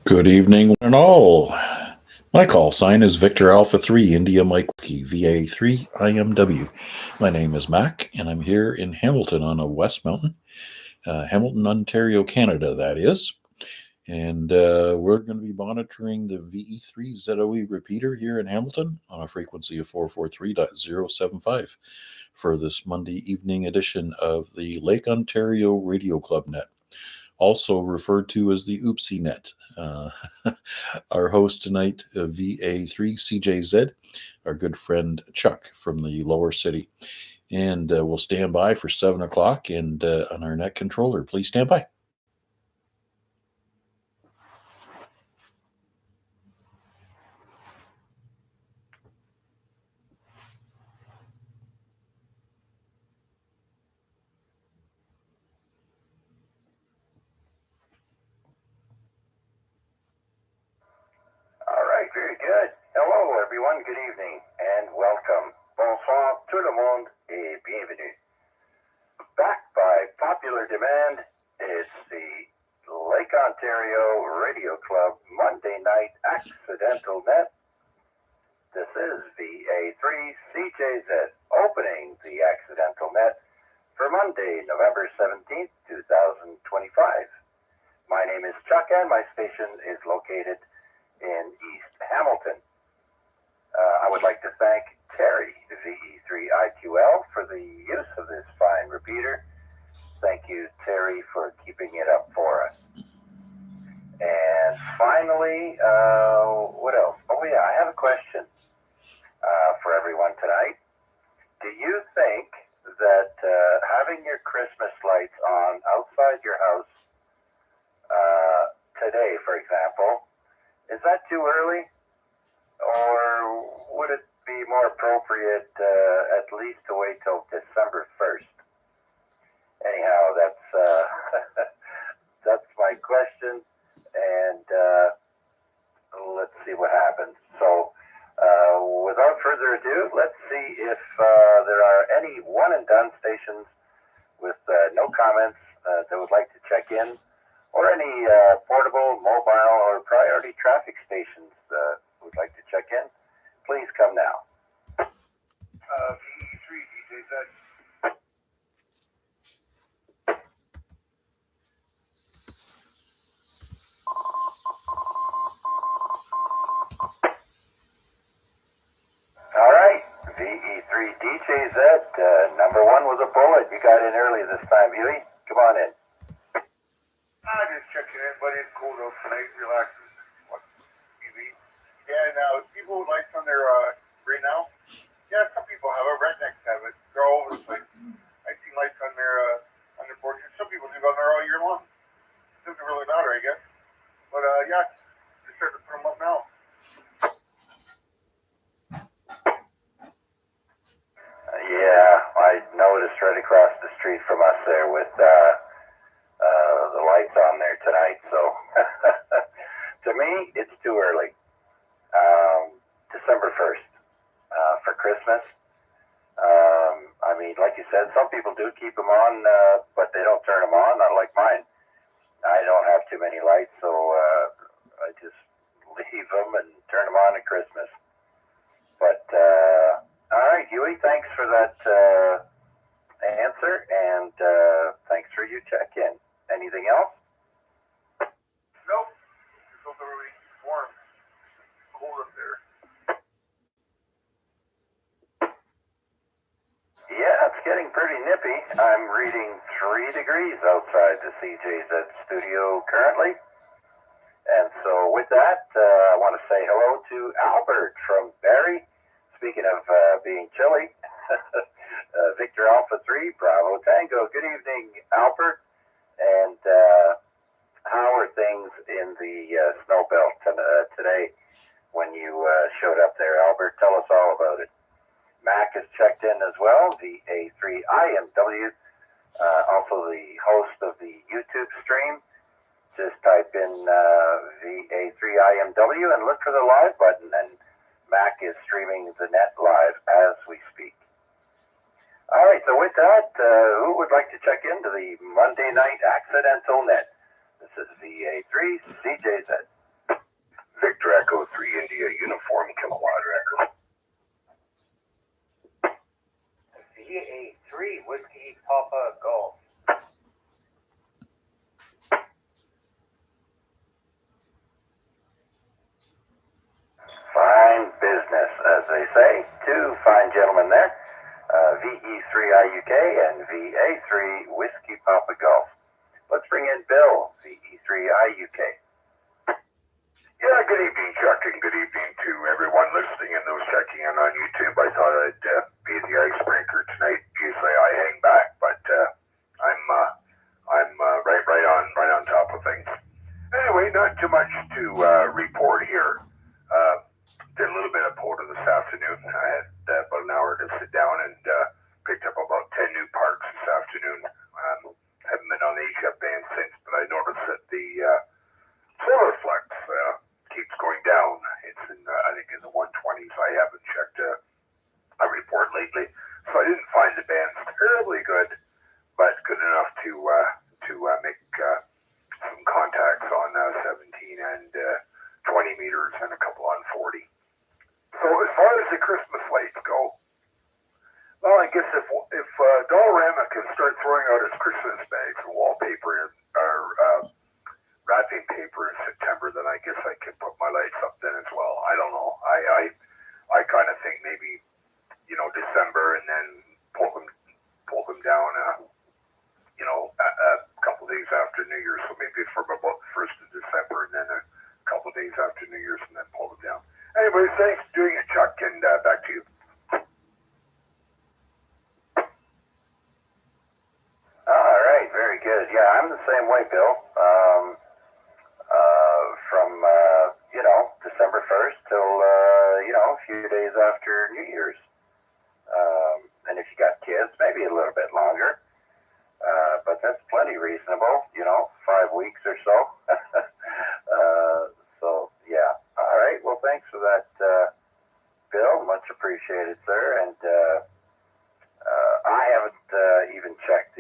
Good evening, one and all. My call sign is Victor Alpha 3 India Mike VA3IMW. My name is Mac, and I'm here in Hamilton on a West Mountain, Hamilton, Ontario, Canada, that is. And we're going to be monitoring the VE3 repeater here in Hamilton on a frequency of 443.075 for this Monday evening edition of the Lake Ontario Radio Club Net, also referred to as the Oopsie Net. Our host tonight, VA3CJZ, our good friend Chuck from the lower city. And we'll stand by for 7 o'clock. And on our net controller, please stand by. Very good. Hello, everyone. Good evening and welcome. Bonsoir, tout le monde, et bienvenue. Back by popular demand, it's the Lake Ontario Radio Club Monday Night Accidental Net. This is VA3CJZ opening the Accidental Net for Monday, November 17th, 2025. My name is Chuck and my station is located in East Hamilton. I would like to thank Terry, VE3IQL, for the use of this fine repeater. Thank you, Terry, for keeping it up for us. And finally, what else? Oh, yeah, I have a question for everyone tonight. Do you think that having your Christmas lights on outside your house today, for example, is that too early? Or would it be more appropriate at least to wait till December 1st? Anyhow, that's my question, and let's see what happens. So without further ado, let's see if there are any one-and-done stations with no comments that would like to check in, or any portable, mobile, or priority traffic stations would like to check in. Please come now. VE3 DJZ. All right, VE3 DJZ, number one was a bullet. You got in early this time, Huey. Come on in. Just checking in, buddy. It's cool though tonight. Relaxing. Watch TV. Yeah, now people with lights on their right now. Yeah, some people have it. Rednecks have it. They're all over the place. I see lights on their porches. Some people leave on there all year long. Doesn't really matter, I guess. But yeah, just start to put them up now. Yeah, I noticed right across the street from us there with the lights on there tonight. So to me, it's too early. December 1st for Christmas. I mean, like you said, some people do keep them on, but they don't turn them on, not like mine. I don't have too many lights, so I just leave them and turn them on at Christmas. But all right, Huey, thanks for that answer, and thanks for your check-in. Anything else? Nope. Just hope everybody keeps warm. It's cold up there. Yeah, it's getting pretty nippy. I'm reading 3 degrees outside the CJZ studio currently. And so with that, I want to say hello to Albert from Barrie. Speaking of being chilly, Victor Alpha 3, Bravo Tango. Good evening, Albert. And how are things in the snow belt today when you showed up there, Albert? Tell us all about it. Mac has checked in as well, VA3IMW, also the host of the YouTube stream. Just type in VA3IMW and look for the live button, and Mac is streaming the net live as we speak. All right, so with that, who would like to check into the Monday Night Accidental Net? This is VA3CJZ. Victor Echo 3 India Uniform Kilowatt Echo. VA3 Whiskey Papa Golf. Fine business, as they say. Two fine gentlemen there. VE3IUK and VA3 Whiskey Papa Golf. Let's bring in Bill, VE3IUK. Yeah, good evening, Chuck, and good evening to everyone listening and those checking in on YouTube. I thought I'd be the icebreaker tonight. Usually I hang back, but I'm right on top of things. Anyway, not too much to report here. Did a little bit of photo this afternoon. I had about an hour to sit down and picked up about 10 new parks this afternoon. Haven't been on the HF band since, but I noticed that the solar flux keeps going down. It's in, I think, in the 120s. I haven't checked a report lately, so I didn't find the bands terribly good, but good enough to make some contacts on 17 and 20 meters and a couple on 40. So as far as the Christmas lights go, well, I guess if Dollarama can start throwing out its Christmas bags of wallpaper or wrapping paper in September, then I guess I can put my lights up then as well. I don't know. I kind of think maybe, December and then pull them down, a couple days after New Year's. So maybe from about the 1st of December and then a couple days after New Year's and then pull them down. Anyways, thanks for doing it, Chuck, and back to you. All right, very good. Yeah, I'm the same way, Bill. From December 1st till a few days after New Year's. And if you got kids, maybe a little bit longer. But that's plenty reasonable, 5 weeks or so. So yeah. All right. Well, thanks for that, Bill. Much appreciated, sir. And I haven't even checked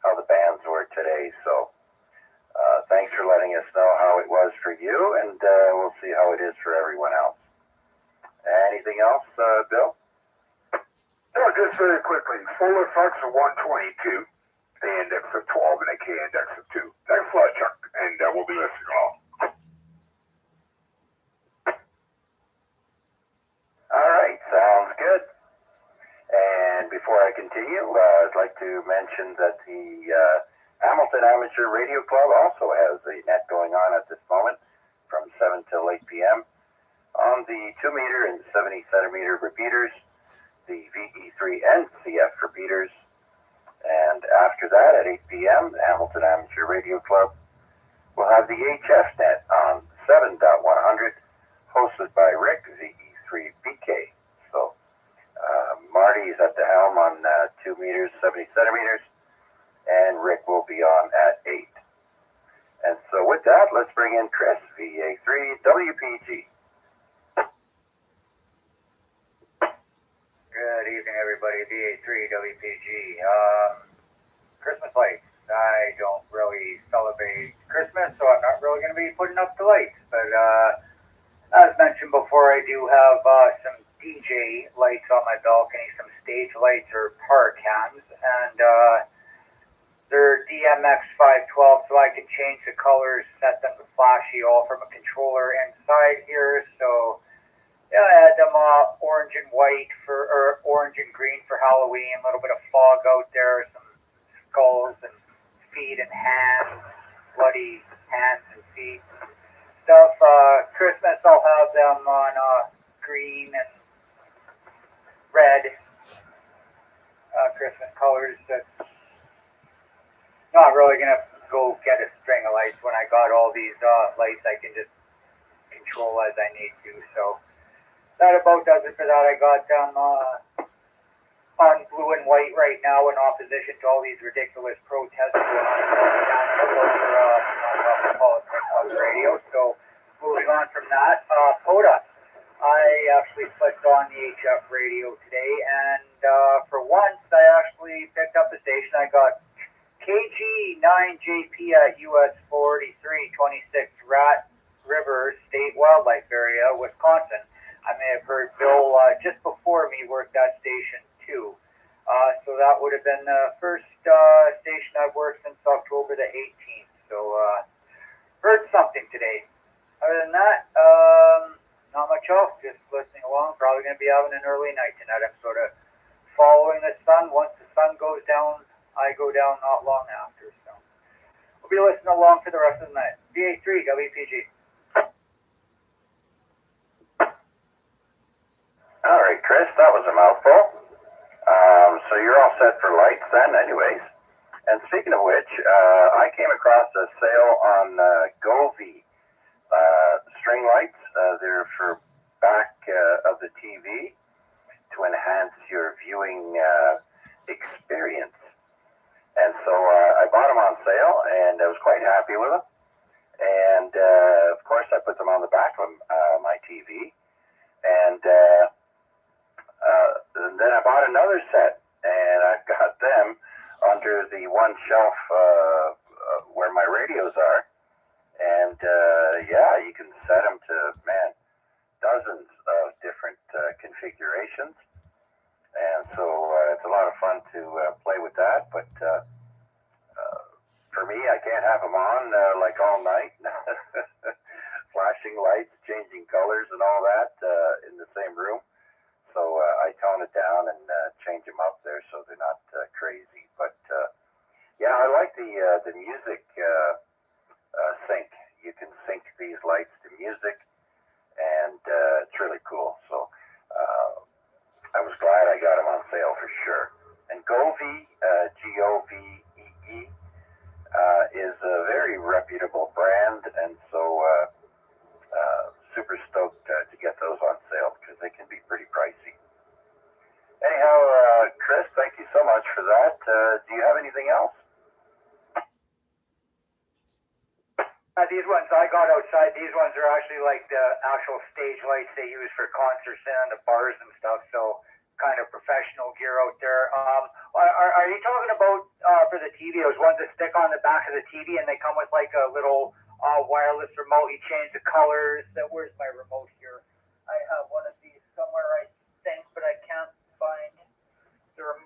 how the bands were today. So thanks for letting us know how it was for you, and we'll see how it is for everyone else. Anything else, Bill? No, just very quickly. Solar flux of 122, A index of 12, and a K index of 2. Thanks a lot, Chuck, and we'll be listening along. All right, sounds good. And before I continue, I'd like to mention that the Hamilton Amateur Radio Club also has a net going on at this moment from 7 till 8 p.m. on the 2 meter and 70 centimeter repeaters, the VE3 NCF repeaters, and after that at 8 p.m. the Hamilton Amateur Radio Club will have the HF net on 7.100 hosted by Rick, VE3BK. So Marty's at the helm on 2 meters, 70 centimeters, and Rick will be on at 8. And so with that, let's bring in Chris, VA3WPG. Good evening, everybody. VA3WPG. Christmas lights. I don't really celebrate Christmas, so I'm not really going to be putting up the lights. But as mentioned before, I do have some DJ lights on my balcony, some stage lights or park cams, and they're DMX 512, so I can change the colors, set them to flashy, all from a controller inside here. So yeah, I had them orange and white or orange and green for Halloween. A little bit of fog out there, some skulls and feet and hands, bloody hands and feet stuff. Christmas, I'll have them on green and red Christmas colors. That's not really gonna go get a string of lights. When I got all these lights, I can just control as I need to. So that about does it for that. I got them on blue and white right now in opposition to all these ridiculous protests going on down for politics on the radio. So moving on from that, POTA. I actually flipped on the HF radio today, and for once I actually picked up the station. I got KG9JP at US 4326 Rat River State Wildlife Area, Wisconsin. I may have heard Bill just before me work that station too. So that would have been the first station I've worked since October the 18th. So heard something today. Other than that, not much else. Just listening along. Probably going to be having an early night tonight. I'm sort of following the sun. Once the sun goes down, I go down not long after. So we'll be listening along for the rest of the night. VA3 WPG. All right, Chris, that was a mouthful. So you're all set for lights then, anyways. And speaking of which, I came across a sale on Govee string lights. They're for back of the TV to enhance your viewing experience. And so I bought them on sale, and I was quite happy with them. And of course, I put them on the back of my TV. And then I bought another set, and I've got them under the one shelf where my radios are. And yeah, you can set them to, dozens of different configurations. And so it's a lot of fun to play with that. But for me, I can't have them on like all night. Flashing lights, changing colors and all that in the same room. So I tone it down and change them up there so they're not crazy. But yeah, I like the music sync. You can sync these lights to music, and it's really cool. So I was glad I got them on sale for sure. And Govee, Govee, is a very reputable brand, and so super stoked to get those on sale because they can be pretty pricey. Anyhow, Chris, thank you so much for that. Do you have anything else? These ones I got outside, these ones are actually like the actual stage lights they use for concerts and the bars and stuff, so kind of professional gear out there. Are you talking about for the TV, those ones that stick on the back of the TV and they come with like a little wireless remote, you change the colors? Where's my remote here? I have one of these somewhere, I think, but I can't find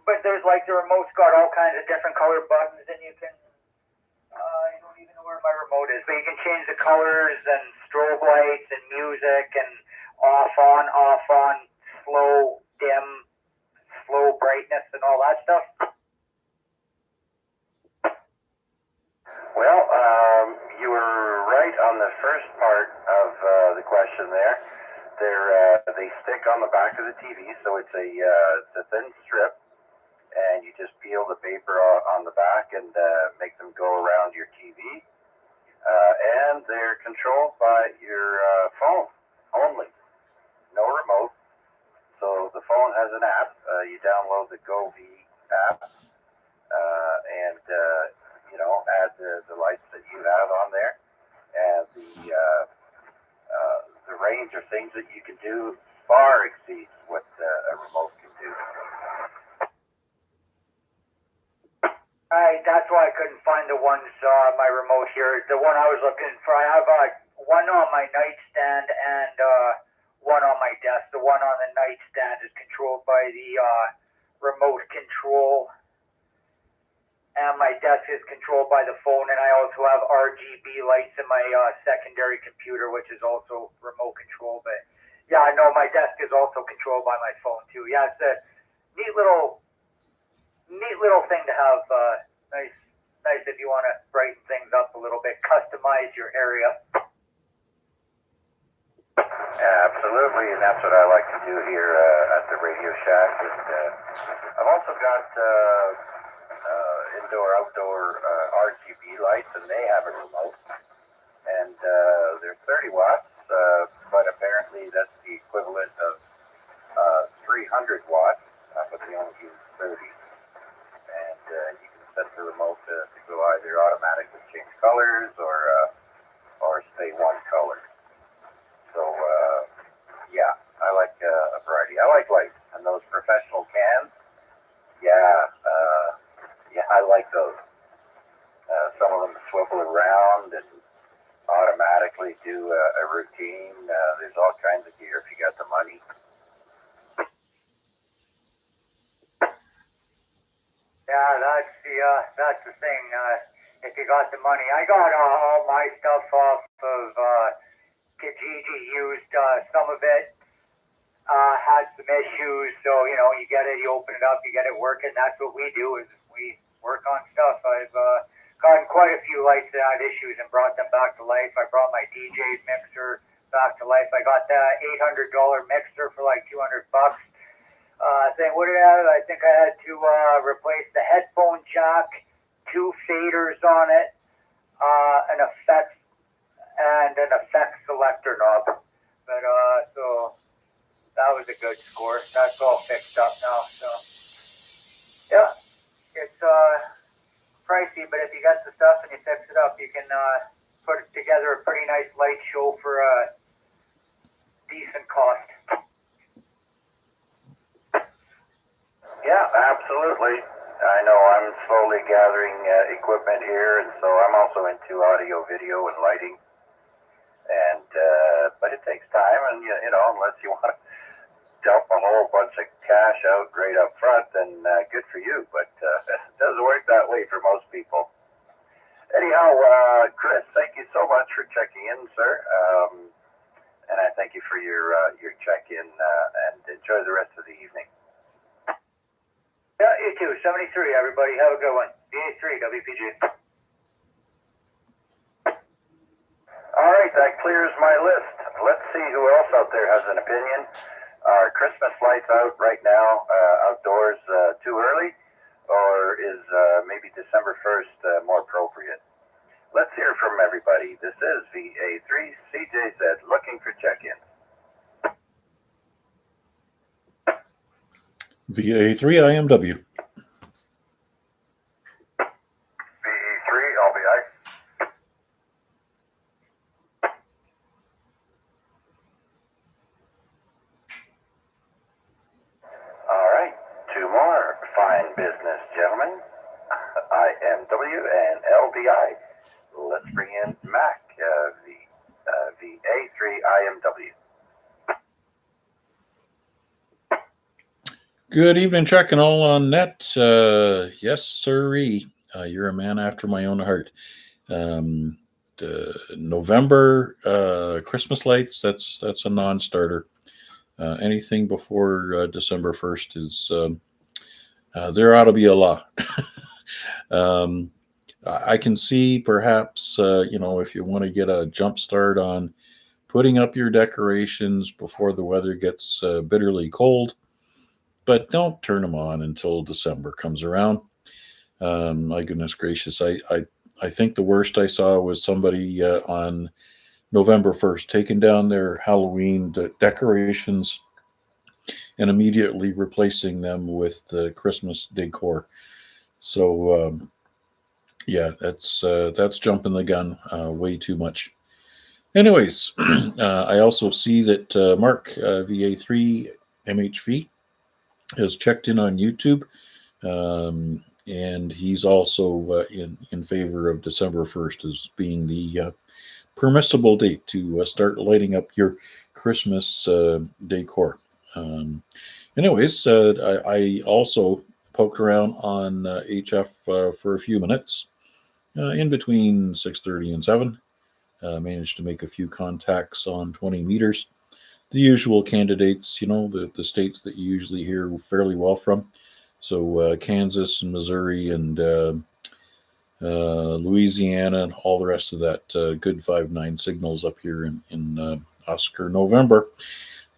but there's like the remote's got all kinds of different color buttons, and you can I don't even know where my remote is, but you can change the colors and strobe lights and music and off on, slow, dim, slow brightness and all that stuff. Well, you were right on the first part of the question there. They stick on the back of the TV, so it's a thin strip, and you just peel the paper on the back and make them go around your TV. And they're controlled by your phone only, no remote. So the phone has an app. You download the Govee app, and add the lights that you have on there, and the range of things that you can do far exceeds what a remote can do. That's why I couldn't find the ones my remote here. The one I was looking for, I have one on my nightstand and one on my desk. The one on the nightstand is controlled by the remote control, and my desk is controlled by the phone, and I also have RGB lights in my secondary computer, which is also remote control. But yeah, I know my desk is also controlled by my phone too. Yeah, it's a neat little thing to have. Nice if you want to brighten things up a little bit, customize your area. Absolutely, and that's what I like to do here at the Radio Shack. And I've also got indoor-outdoor RGB lights, and they have a remote. And they're 30 watts, but apparently that's the equivalent of 300 watts, but they only use 30. And you can set the remote to go either automatically change colors or stay one color. So yeah, I like a variety. I like lights, and those professional cans. Yeah, I like those. Some of them swivel around and automatically do a routine. There's all kinds of gear if you got the money. Yeah, that's the thing. If you got the money, I got all my stuff off of Kijiji used. Some of it had some issues, so you know, you get it, you open it up, you get it working. That's what we do, is we work on stuff. I've gotten quite a few lights that had issues and brought them back to life. I brought my DJ's mixer back to life. I got that $800 mixer for like $200. What did I have? I think I had to replace the headphone jack, 2 faders on it, an effects selector knob. But so that was a good score. That's all fixed up now. So yeah, it's pricey, but if you got the stuff and you fix it up, you can put together a pretty nice light show for a decent cost. Yeah, absolutely. I know I'm slowly gathering equipment here, and so I'm also into audio, video, and lighting. And but it takes time, and you know, unless you want to dump a whole bunch of cash out right up front, then good for you. But it doesn't work that way for most people. Anyhow, Chris, thank you so much for checking in, sir. And I thank you for your check-in, and enjoy the rest of the evening. Yeah, you too. 73, everybody. Have a good one. VA3 WPG. All right, that clears my list. Let's see who else out there has an opinion. Are Christmas lights out right now, outdoors, too early? Or is maybe December 1st more appropriate? Let's hear from everybody. This is VA3 CJZ looking for check-ins. VA3IMW. VA3 LBI. All right, 2 more. Fine business, gentlemen. IMW and LDI. Let's bring in Mac, VA3IMW. Good evening, Chuck, and all on net. Yes, sirree. You're a man after my own heart. November Christmas lights, that's a non-starter. Anything before December 1st is there ought to be a law. I can see perhaps if you want to get a jump start on putting up your decorations before the weather gets bitterly cold. But don't turn them on until December comes around. My goodness gracious, I think the worst I saw was somebody on November 1st taking down their Halloween decorations and immediately replacing them with the Christmas decor. So yeah, that's jumping the gun way too much. Anyways, I also see that Mark VA3 MHV has checked in on YouTube, and he's also in favor of December 1st as being the permissible date to start lighting up your Christmas decor. Anyways, I also poked around on HF for a few minutes in between 6:30 and 7. Managed to make a few contacts on 20 meters. The usual candidates, the states that you usually hear fairly well from. So Kansas and Missouri and Louisiana and all the rest of that good 5-9 signals up here in Oscar, November.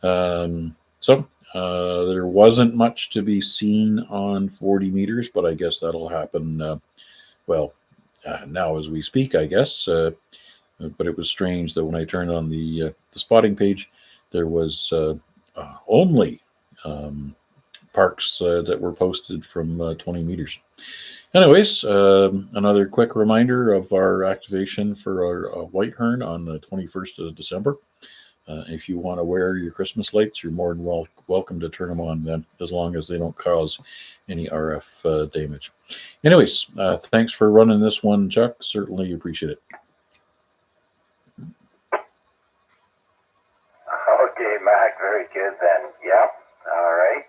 So there wasn't much to be seen on 40 meters, but I guess that'll happen, now as we speak, I guess. But it was strange that when I turned on the spotting page, there was only parks that were posted from 20 meters. Anyways, another quick reminder of our activation for our White Hern on the 21st of December. If you want to wear your Christmas lights, you're more than welcome to turn them on then, as long as they don't cause any RF damage. Anyways, thanks for running this one, Chuck. Certainly appreciate it. Very good then. Yep. All right.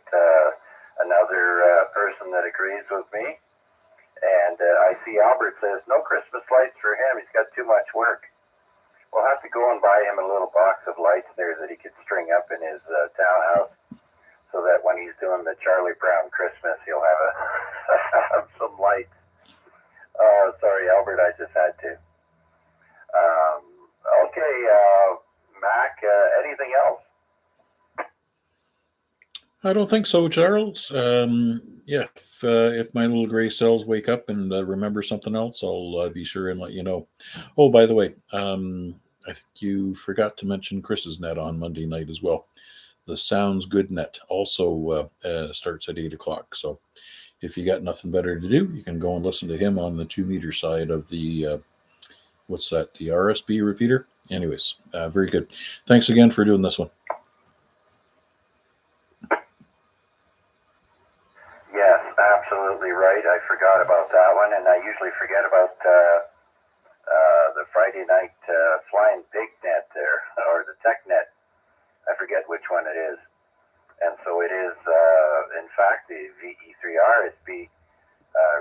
Another person that agrees with me. And I see Albert says, no Christmas lights for him. He's got too much work. We'll have to go and buy him a little box of lights there that he could string up in his townhouse so that when he's doing the Charlie Brown Christmas, he'll have, have some lights. Sorry, Albert, I just had to. Okay, Mac, anything else? I don't think so, Charles. Yeah, if my little gray cells wake up and remember something else, I'll be sure and let you know. Oh, by the way, I think you forgot to mention Chris's net on Monday night as well. The Sounds Good net also starts at 8 o'clock. So if you got nothing better to do, you can go and listen to him on the 2 meter side of the, what's that, the RSB repeater? Anyways, very good. Thanks again for doing this one. Yes, absolutely right. I forgot about that one, and I usually forget about the Friday night Flying Big net there, or the Tech net. I forget which one it is. And so it is, in fact, the VE3RSB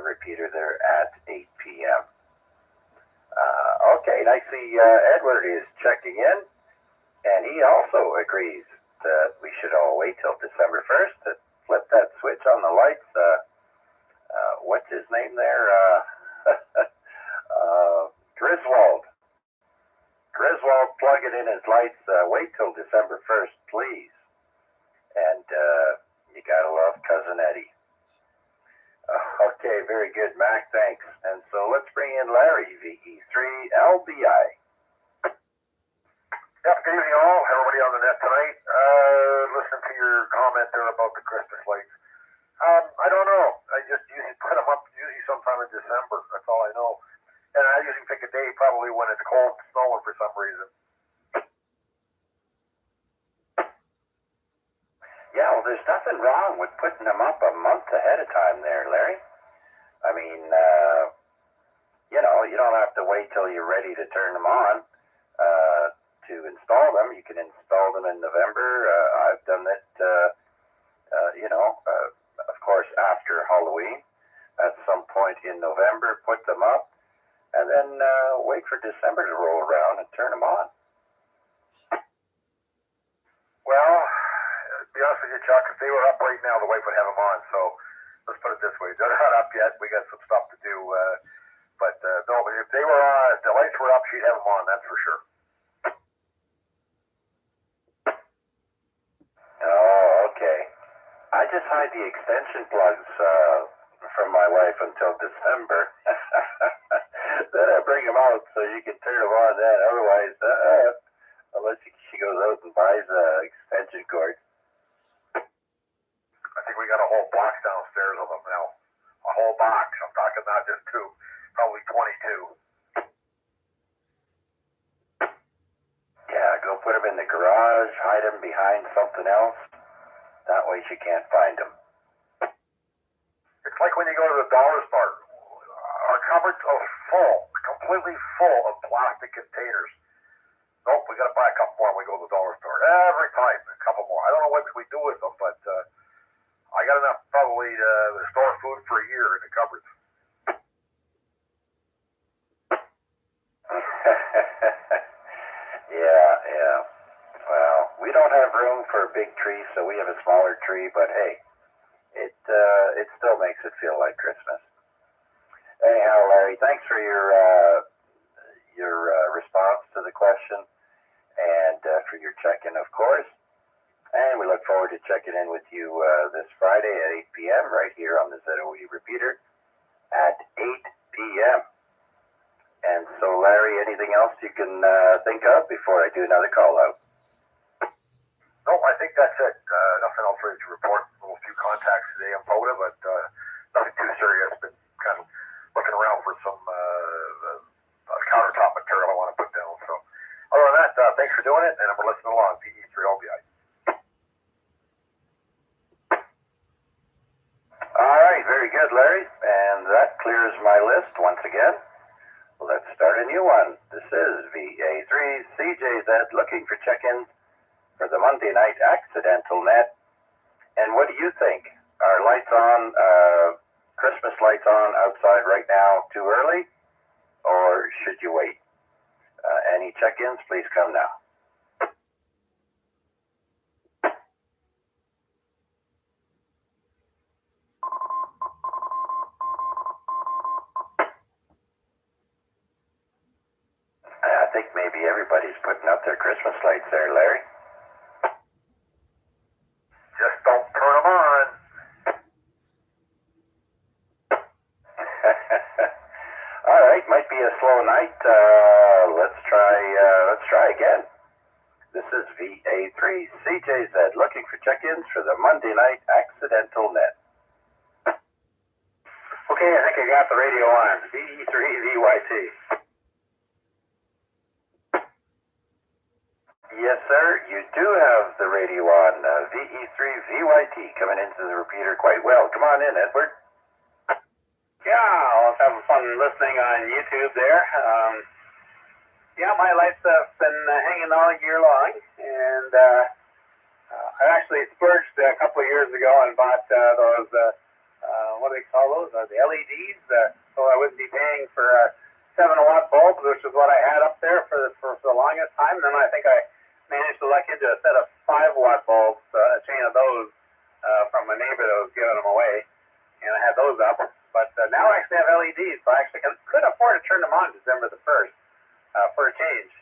repeater there at 8 p.m. Okay, and I see Edward is checking in, and he also agrees that we should all wait till December 1st to flip that switch on the lights. What's his name there? Griswold. Griswold plugging in his lights. Wait till December 1st, please. And you gotta love Cousin Eddie. Okay, very good, Mac. Thanks. And so let's bring in Larry, VE3LBI. Yep, good evening all. Everybody on the net tonight. Listen to your comment there about the Christmas lights. I don't know. I just usually put them up usually sometime in December. That's all I know. And I usually pick a day probably when it's cold and snowing for some reason. Yeah, well, there's nothing wrong with putting them up a month ahead of time there, Larry. I mean, you know, you don't have to wait till you're ready to turn them on to install them. You can install them in November. I've done it, you know, of course, after Halloween. At some point in November, put them up, and then wait for December to roll around and turn them on. Well, to be honest with you, Chuck, if they were up right now, the wife would have them on. So let's put it this way: they're not up yet. We got some stuff to do. But no, if they were on, if the lights were up, she'd have them on. That's for sure. Oh, okay. I just hide the extension plugs from my wife until December. Then I bring them out so you can turn them on then. Otherwise, unless she goes out and buys extension cord. I think we got a whole box downstairs of them now. A whole box. I'm talking not just two, probably 22. Yeah, go put them in the garage, hide them behind something else. That way she can't find them. It's like when you go to the dollar store. Our cupboards are full, completely full of plastic containers. Nope, we got to buy a couple more when we go to the dollar store. Every time, a couple more. I don't know what we do with them, but I got enough probably to store food for a year in the cupboards. Yeah. Well, we don't have room for a big tree, so we have a smaller tree, but hey, it still makes it feel like Christmas. Anyhow, Larry, thanks for your response to the question and for your check-in, of course. And we look forward to checking in with you this Friday at 8 p.m. right here on the ZOE repeater at 8 p.m. And so, Larry, anything else you can think of before I do another call-out? No, I think that's it. Nothing else really to report. A few contacts today on POTA, but nothing too serious. Been kind of looking around for some countertop material I want to put down. So, other than that, thanks for doing it, and we're listening along. VE3LBI. All right, very good, Larry. And that clears my list once again. Let's start a new one. This is VA3CJZ looking for check-ins for the Monday night accidental net. And what do you think? Are lights on, Christmas lights on outside right now too early, or should you wait? Any check-ins, please come now. I think maybe everybody's putting up their Christmas lights there, Larry. Just don't turn them on. All right, might be a slow night. Let's try again. This is VA3CJZ looking for check-ins for the Monday night accidental net. Okay, I think I got the radio on. VE3VYT. Yes, sir, you do have the radio on. VE3VYT coming into the repeater quite well. Come on in, Edward. Yeah, I was having fun listening on YouTube there. Yeah, my lights have been hanging all year long, and I actually splurged a couple of years ago and bought those, what do they call those? The LEDs, so I wouldn't be paying for 7-watt bulbs, which is what I had up there for the longest time. And then I think I managed to luck into a set of 5-watt bulbs, a chain of those from a neighbor that was giving them away, and I had those up. But now I actually have LEDs, so I actually could afford to turn them on December the 1st for a change.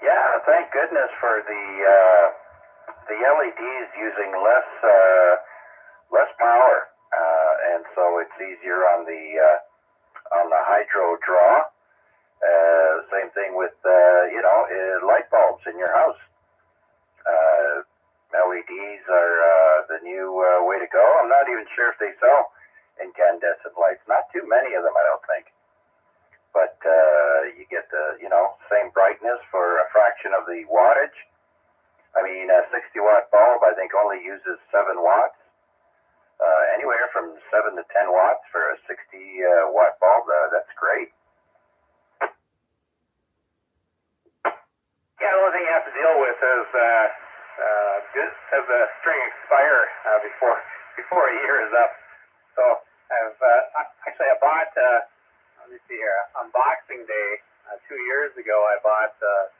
Yeah, thank goodness for the LEDs using less power, and so it's easier on the hydro draw. Same thing with light bulbs in your house. LEDs are the new way to go. I'm not even sure if they sell incandescent lights. Not too many of them, I don't think. But you get the same brightness for a fraction of the wattage. I mean, a 60-watt bulb I think only uses 7 watts. Anywhere from 7 to 10 watts for a 60-watt bulb. That's great. Yeah, the only thing you have to deal with is does the string expire before a year is up. So I bought let me see here, on Boxing Day 2 years ago I bought a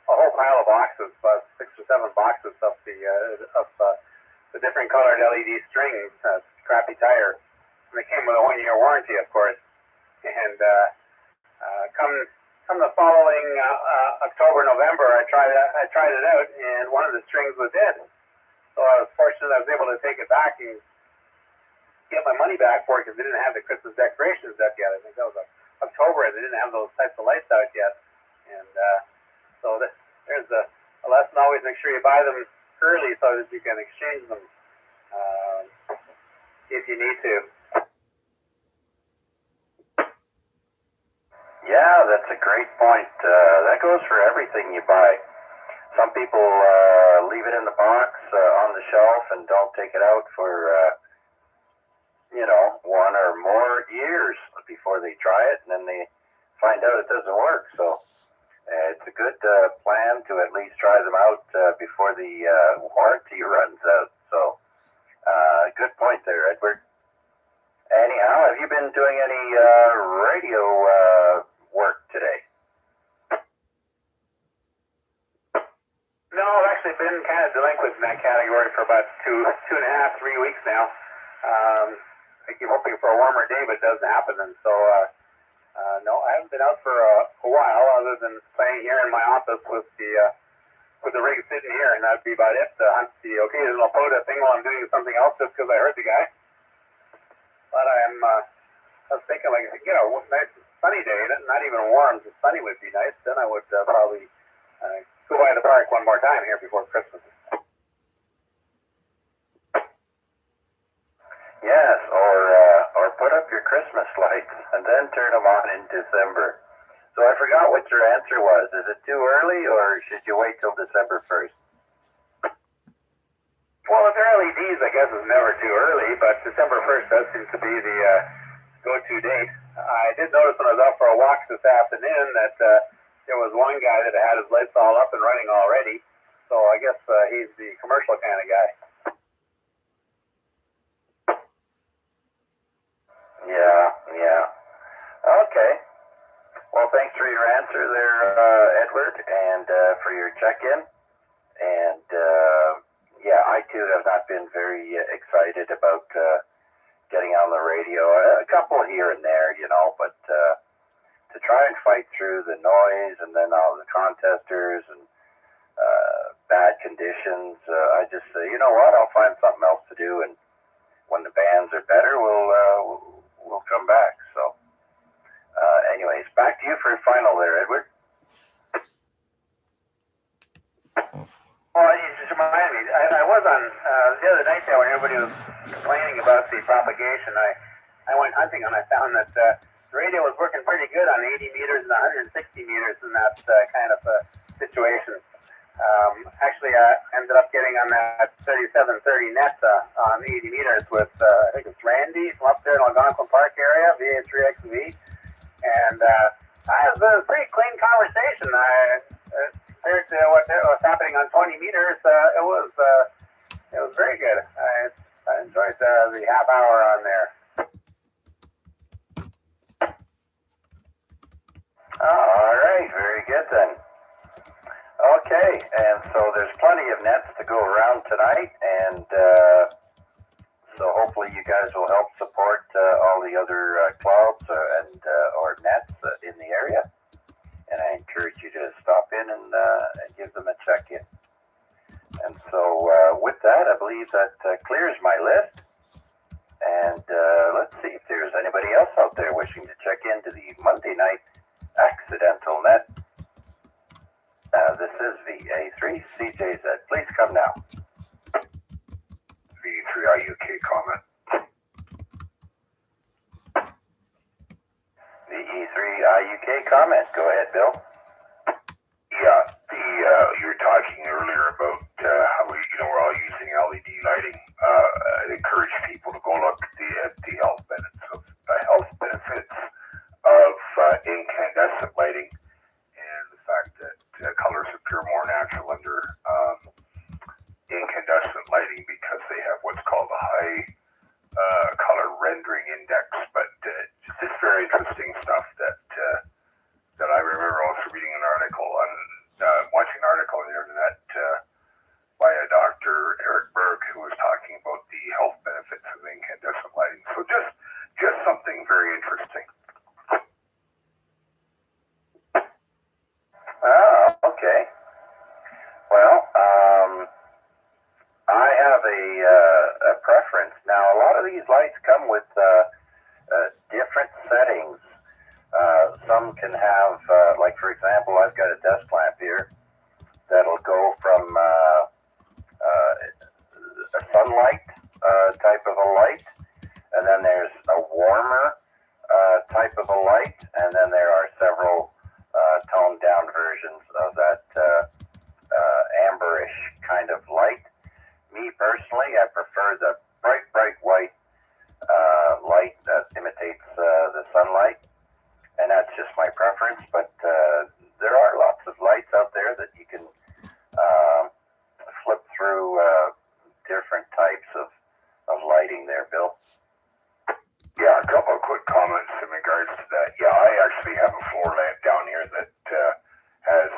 whole pile of boxes, about 6 or 7 boxes of the different colored LED strings, crappy tire, and they came with a 1-year warranty, of course. And come the following October, November, I tried it out, and one of the strings was dead. So I was fortunate I was able to take it back and get my money back for it because they didn't have the Christmas decorations up yet. I think that was October, and they didn't have those types of lights out yet. And so there's a lesson: always make sure you buy them early so that you can exchange them if you need to. Yeah, that's a great point. That goes for everything you buy. Some people leave it in the box on the shelf and don't take it out for 1 or more years before they try it, and then they find out it doesn't work. So it's a good plan to at least try them out before the warranty runs out. So good point there, Edward. Anyhow, have you been doing any radio work today? No, I've actually been kind of delinquent in that category for about 2.5, 3 weeks now. I keep hoping for a warmer day, but it doesn't happen. And so, no, I haven't been out for a while, other than playing here in my office with the rig sitting here, and that'd be about it. Hunt the occasional POTA thing while I'm doing something else, just because I heard the guy. But I was thinking, like, if I could get a nice sunny day, not even warm, just sunny would be nice. Then I would probably go by the park one more time here before Christmas. Yes, or put up your Christmas lights and then turn them on in December. So I forgot what your answer was. Is it too early, or should you wait till December 1st? Well, if they're LEDs, I guess it's never too early, but December 1st does seem to be the go-to date. I did notice when I was out for a walk this afternoon that there was one guy that had his lights all up and running already. So I guess he's the commercial kind of guy. Yeah. Okay. Well, thanks for your answer there, Edward, and for your check-in. And yeah, I too have not been very excited about getting on the radio. A couple here and there, you know, but to try and fight through the noise and then all the contesters and bad conditions, I just say, you know what, I'll find something else to do, and when the bands are better, we'll come back. So anyways, back to you for your final there, Edward. Well, you just reminded me, I was on the other night there when everybody was complaining about the propagation. I went hunting and I found that the radio was working pretty good on 80 meters and 160 meters in that kind of situation. Actually, I ended up getting on that 3730 net on 80 meters with, I think it's Randy from up there in Algonquin Park area, VA3IMW. And I had a pretty clean conversation. Compared to what was happening on 20 meters, it was very good. I enjoyed the half hour on there. All right, very good then. Okay, and so there's plenty of nets to go around tonight, and so hopefully you guys will help support all the other clubs and or nets in the area. And I encourage you to stop in and give them a check-in. And so with that, I believe that clears my list. And let's see if there's anybody else out there wishing to check into the Monday night accidental net. This is VA3 CJZ. Please come now. VA3IUK comment. VE3IUK comment. Go ahead, Bill. Yeah, you were talking earlier about how we're all using LED lighting. I'd encourage people to go look at the health benefits of incandescent lighting, and the fact that colors appear more natural under incandescent lighting because they have what's called a high color rendering index. But just very interesting stuff that I remember also reading an article on watching an article on the internet by a Dr. Eric Berg, who was talking about the health benefits of incandescent lighting. So just something very interesting. Oh, okay. Well, I have a preference. Now, a lot of these lights come with different settings. Some can have, like for example, I've got a desk lamp here that'll go from a sunlight type of a light, and then there's a warmer type of a light, and then there are several toned down versions of that amberish kind of light. Me personally, I prefer the bright white light that imitates the sunlight, and that's just my preference. But there are lots of lights out there that you can flip through different types of lighting there, Bill. Yeah, a couple of quick comments in regards to that. Yeah, I actually have a floor lamp down here that has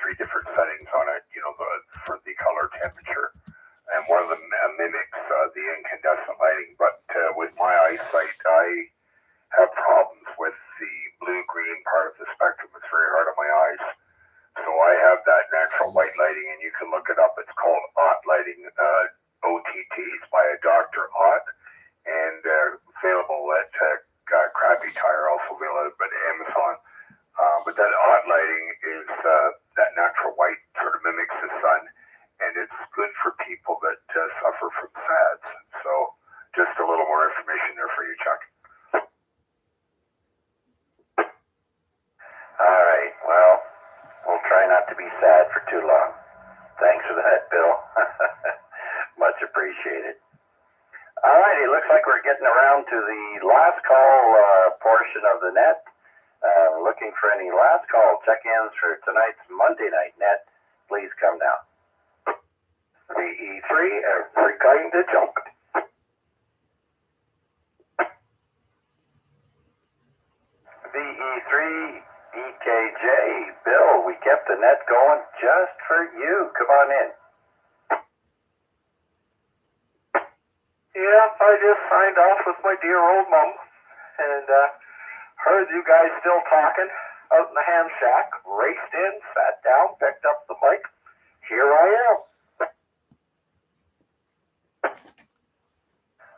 three different settings on it, for the color temperature. And one of them mimics the incandescent lighting. But with my eyesight, I have problems with the blue-green part of the spectrum. It's very hard on my eyes. So I have that natural white lighting, and you can look it up. It's called OTT lighting, OTT. It's by a Dr. Ott, and available at Crappy Tire, also available at Amazon. But that OTT lighting is that natural white, sort of mimics the sun, and it's good for people that suffer from SADS. So just a little more information there for you, Chuck. All right, well, we'll try not to be sad for too long. Thanks for that, Bill. Much appreciated. All right, it looks like we're getting around to the last call portion of the net. Looking for any last call check-ins for tonight's Monday night net, please come now. VE3, every kind of junk. VE3, EKJ, Bill, we kept the net going just for you. Come on in. Yeah, I just signed off with my dear old mom, and heard you guys still talking out in the ham shack, raced in, sat down, picked up the mic. Here I am.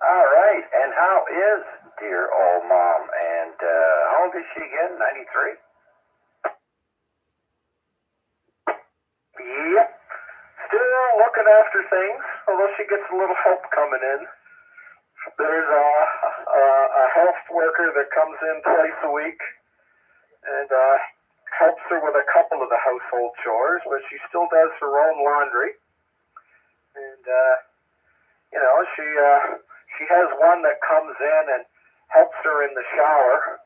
All right, and how is dear old mom? And how old is she again? 93? Yep. Still looking after things, although she gets a little help coming in. There's a health worker that comes in twice a week and helps her with a couple of the household chores, but she still does her own laundry. And, she has one that comes in and helps her in the shower.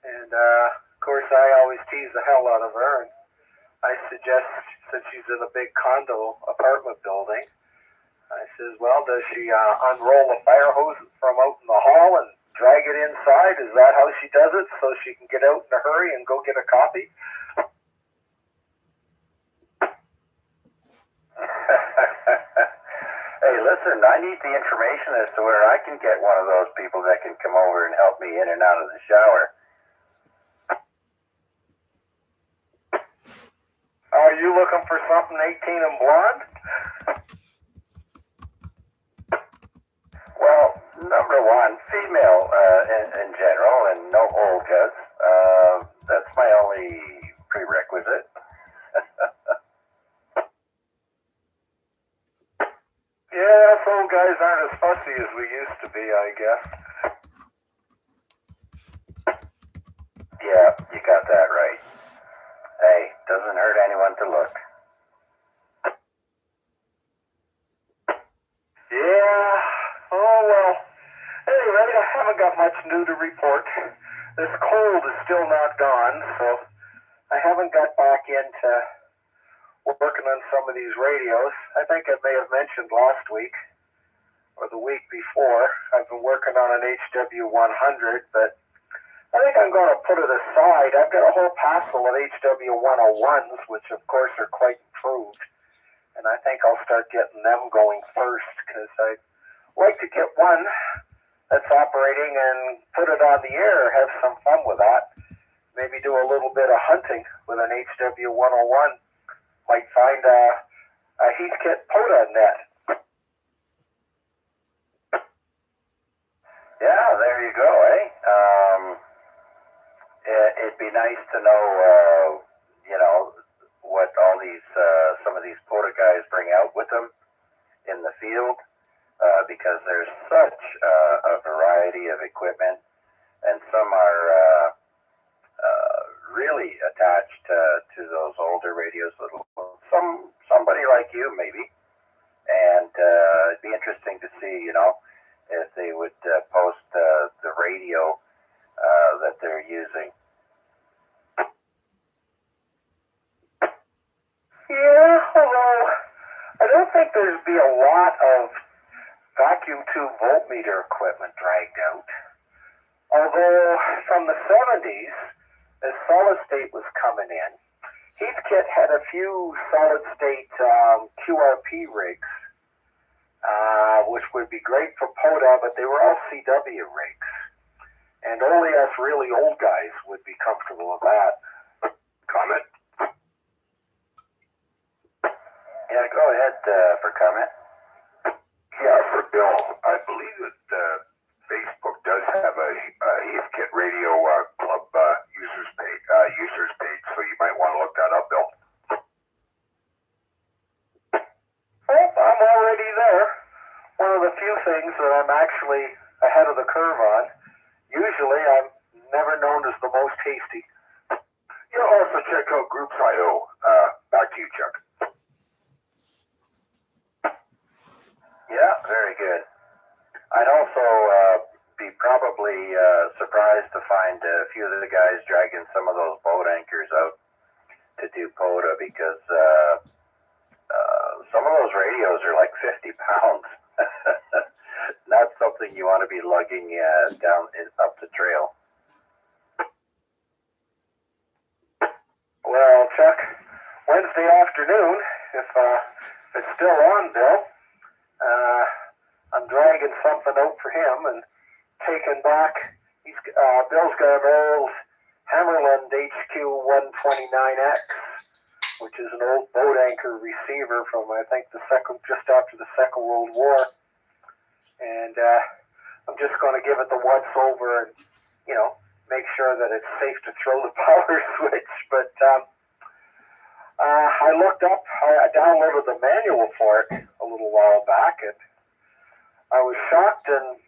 And, of course, I always tease the hell out of her. And I suggest, since she's in a big condo apartment building, I says, well, does she unroll a fire hose from out in the hall and drag it inside? Is that how she does it, so she can get out in a hurry and go get a coffee? Hey, listen, I need the information as to where I can get one of those people that can come over and help me in and out of the shower. Are you looking for something 18 and blonde? Well, number one, female in general, and no Olgas. That's my only prerequisite. Yeah, us old guys aren't as fussy as we used to be, I guess. Yeah, you got that right. Hey, doesn't hurt anyone to look. Yeah, oh well. Anyway, I haven't got much new to report. This cold is still not gone, so I haven't got back into working on some of these radios. I think I may have mentioned last week or the week before, I've been working on an HW100, but I think I'm going to put it aside. I've got a whole passel of HW101s, which of course are quite improved, and I think I'll start getting them going first, because I'd like to get one that's operating and put it on the air, have some fun with that. Maybe do a little bit of hunting with an HW101. Might find a Heathkit POTA net. Yeah, there you go, eh? It'd be nice to know, what all these, some of these POTA guys bring out with them in the field, because there's such a variety of equipment, and some are really attached to those older radios. Somebody like you, maybe, and it'd be interesting to see, if they would post the radio that they're using. Yeah, although I don't think there'd be a lot of vacuum tube voltmeter equipment dragged out. Although from the 70s, as solid state was coming in, Heathkit had a few solid state QRP rigs, which would be great for POTA, but they were all CW rigs. And only us really old guys would be comfortable with that. Comment? Yeah, go ahead for comment. Yeah, for Bill, I believe that Facebook does have a Heathkit Radio Club users page, so you might want to look that up, Bill. Well, I'm already there. One of the few things that I'm actually ahead of the curve on. Usually, I'm never known as the most hasty. You'll also check out Groups.io. Back to you, Chuck. Yeah, very good. I'd also be probably surprised to find a few of the guys driving dragging some of those boat anchors out to do POTA because some of those radios are like 50 pounds. Not something you want to be lugging up the trail. Well, Chuck, Wednesday afternoon, if it's still on, Bill, I'm dragging something out for him and taking back. Bill's got an old Hammerland HQ 129X, which is an old boat anchor receiver from I think just after the Second World War, and I'm just going to give it the once over and make sure that it's safe to throw the power switch. But I looked up, I downloaded the manual for it a little while back, and I was shocked and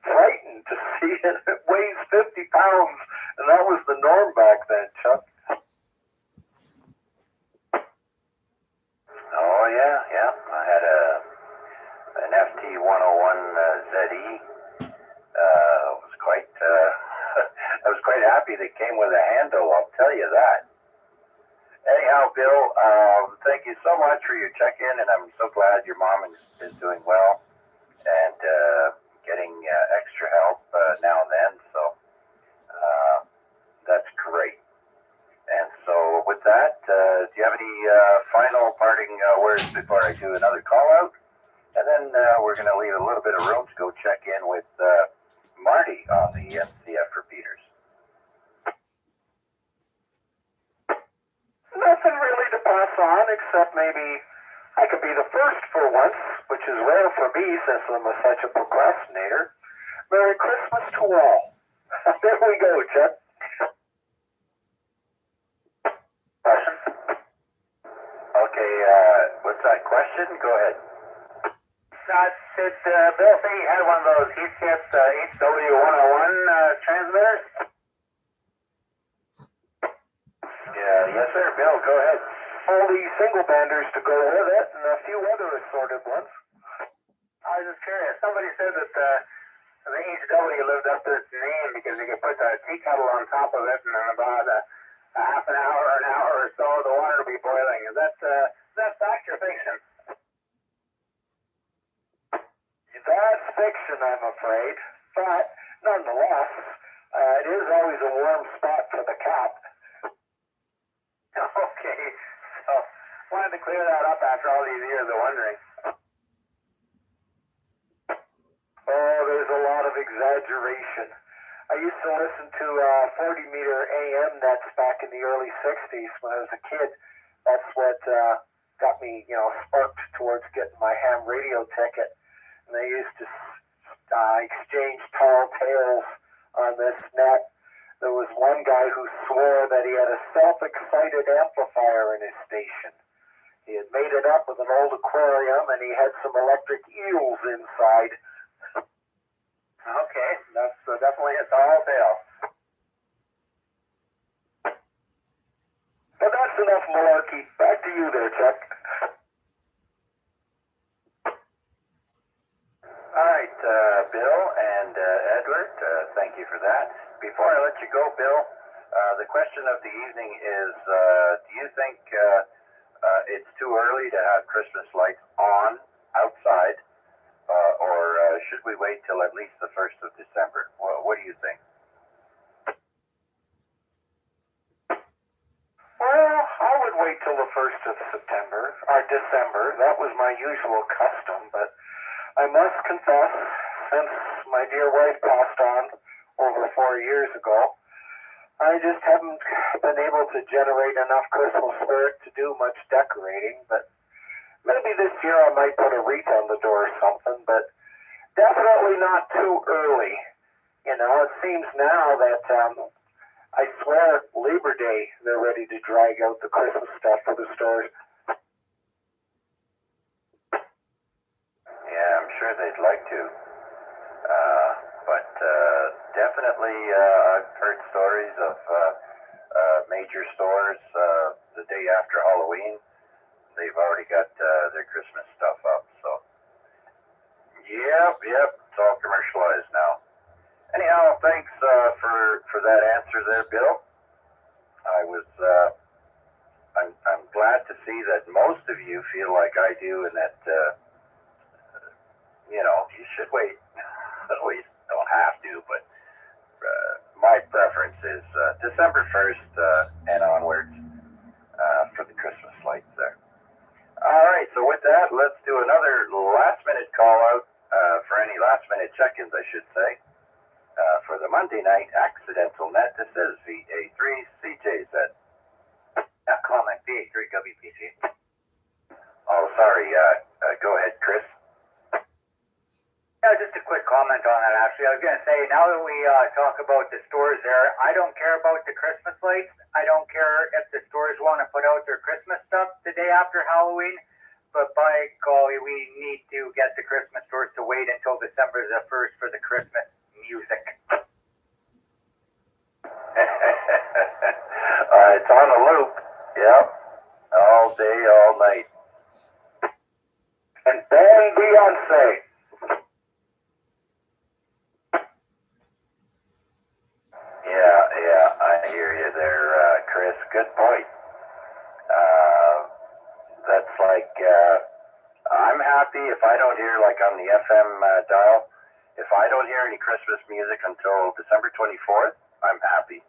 frightened to see it. It weighs 50 pounds, and that was the norm back then, Chuck. Oh yeah. I had an FT 101 ZE. Was quite. I was quite happy that it came with a handle. I'll tell you that. Anyhow, Bill, thank you so much for your check-in, and I'm so glad your mom is doing well and getting extra help now and then. So that's great. And so with that, do you have any final parting words before I do another call out? And then we're going to leave a little bit of room to go check in with Marty on the NCF repeaters. Nothing really to pass on, except maybe I could be the first for once, which is rare for me since I'm such a procrastinator. Merry Christmas to all. There we go, Chuck. Question? Okay, what's that question? Go ahead. Did Bill say he had one of those Heathkit HW101 transmitters? Yeah, yes sir, Bill, go ahead. All the single banders to go with it, and a few other assorted ones. I was just curious. Somebody said that the HW lived up to its name because you could put a tea kettle on top of it, and in about a half an hour or an hour or so, the water will be boiling. Is that fact or fiction? That's fiction, I'm afraid. But nonetheless, it is always a warm spot for the cat. Okay, so wanted to clear that up after all these years of wondering. Oh, there's a lot of exaggeration. I used to listen to 40-meter AM nets back in the early 60s when I was a kid. That's what got me, sparked towards getting my ham radio ticket. And they used to exchange tall tales on this net. There was one guy who swore that he had a self-excited amplifier in his station. He had made it up with an old aquarium, and he had some electric eels inside. Okay, that's definitely a tall tale. But that's enough malarkey. Back to you there, Chuck. All right, Bill and Edward, thank you for that. Before I let you go, Bill, the question of the evening is, do you think it's too early to have Christmas lights on outside, or should we wait till at least the 1st of December? What do you think? Well, I would wait till the 1st of December. That was my usual custom, but I must confess, since my dear wife passed on over 4 years ago, I just haven't been able to generate enough Christmas spirit to do much decorating. But maybe this year I might put a wreath on the door or something, but definitely not too early. It seems now that, I swear, Labor Day, they're ready to drag out the Christmas stuff for the stores. Yeah, I'm sure they'd like to. But definitely I've heard stories of major stores the day after Halloween. They've already got their Christmas stuff up. So, yep, it's all commercialized now. Anyhow, thanks for that answer there, Bill. I'm glad to see that most of you feel like I do, and that you should wait. Well, you don't have to, but my preference is December 1st and onwards for the Christmas lights there. All right, so with that, let's do another last-minute call-out for any last-minute check-ins, I should say, for the Monday night accidental net. This is VA3CJZ. Comment VA3WPG. Oh, sorry. Go ahead, Chris. Yeah, just a quick comment on that, actually. I was going to say, now that we talk about the stores there, I don't care about the Christmas lights. I don't care if the stores want to put out their Christmas stuff the day after Halloween. But by golly, we need to get the Christmas stores to wait until December the 1st for the Christmas music. It's on a loop. Yep. All day, all night. And then Beyonce. Yeah, I hear you there, Chris. Good point. That's like, I'm happy if I don't hear, like on the FM dial, if I don't hear any Christmas music until December 24th, I'm happy.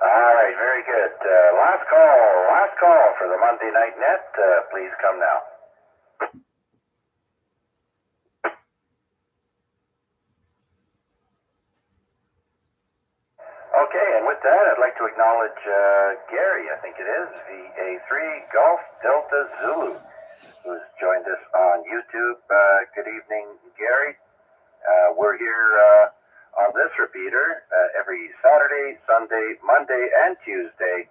All right, very good. Last call for the Monday night net. Please come now. Okay, and with that, I'd like to acknowledge Gary, I think it is, VA3 Golf Delta Zulu, who's joined us on YouTube. Good evening, Gary. We're here on this repeater every Saturday, Sunday, Monday, and Tuesday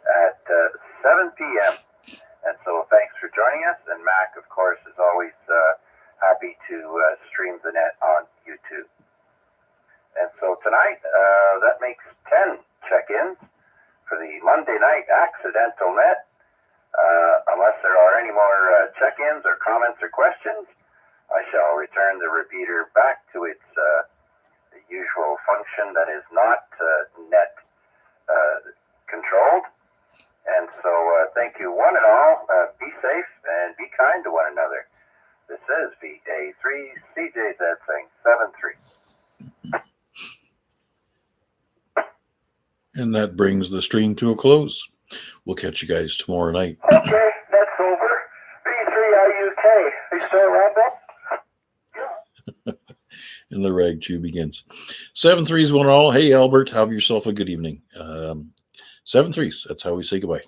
at 7 p.m. And so thanks for joining us. And Mac, of course, is always happy to stream the net on YouTube. And so tonight, that makes 10 check-ins for the Monday night accidental net. Unless there are any more check-ins or comments or questions, I shall return the repeater back to its usual function that is not net controlled. And so thank you one and all. Be safe and be kind to one another. This is VA3CJZ saying 7-3. And that brings the stream to a close. We'll catch you guys tomorrow night. Okay, that's over. V3IUK. Are you still around, Bill? And the rag chew begins. 7-3s one all. Hey, Albert, have yourself a good evening. 7-3s. That's how we say goodbye.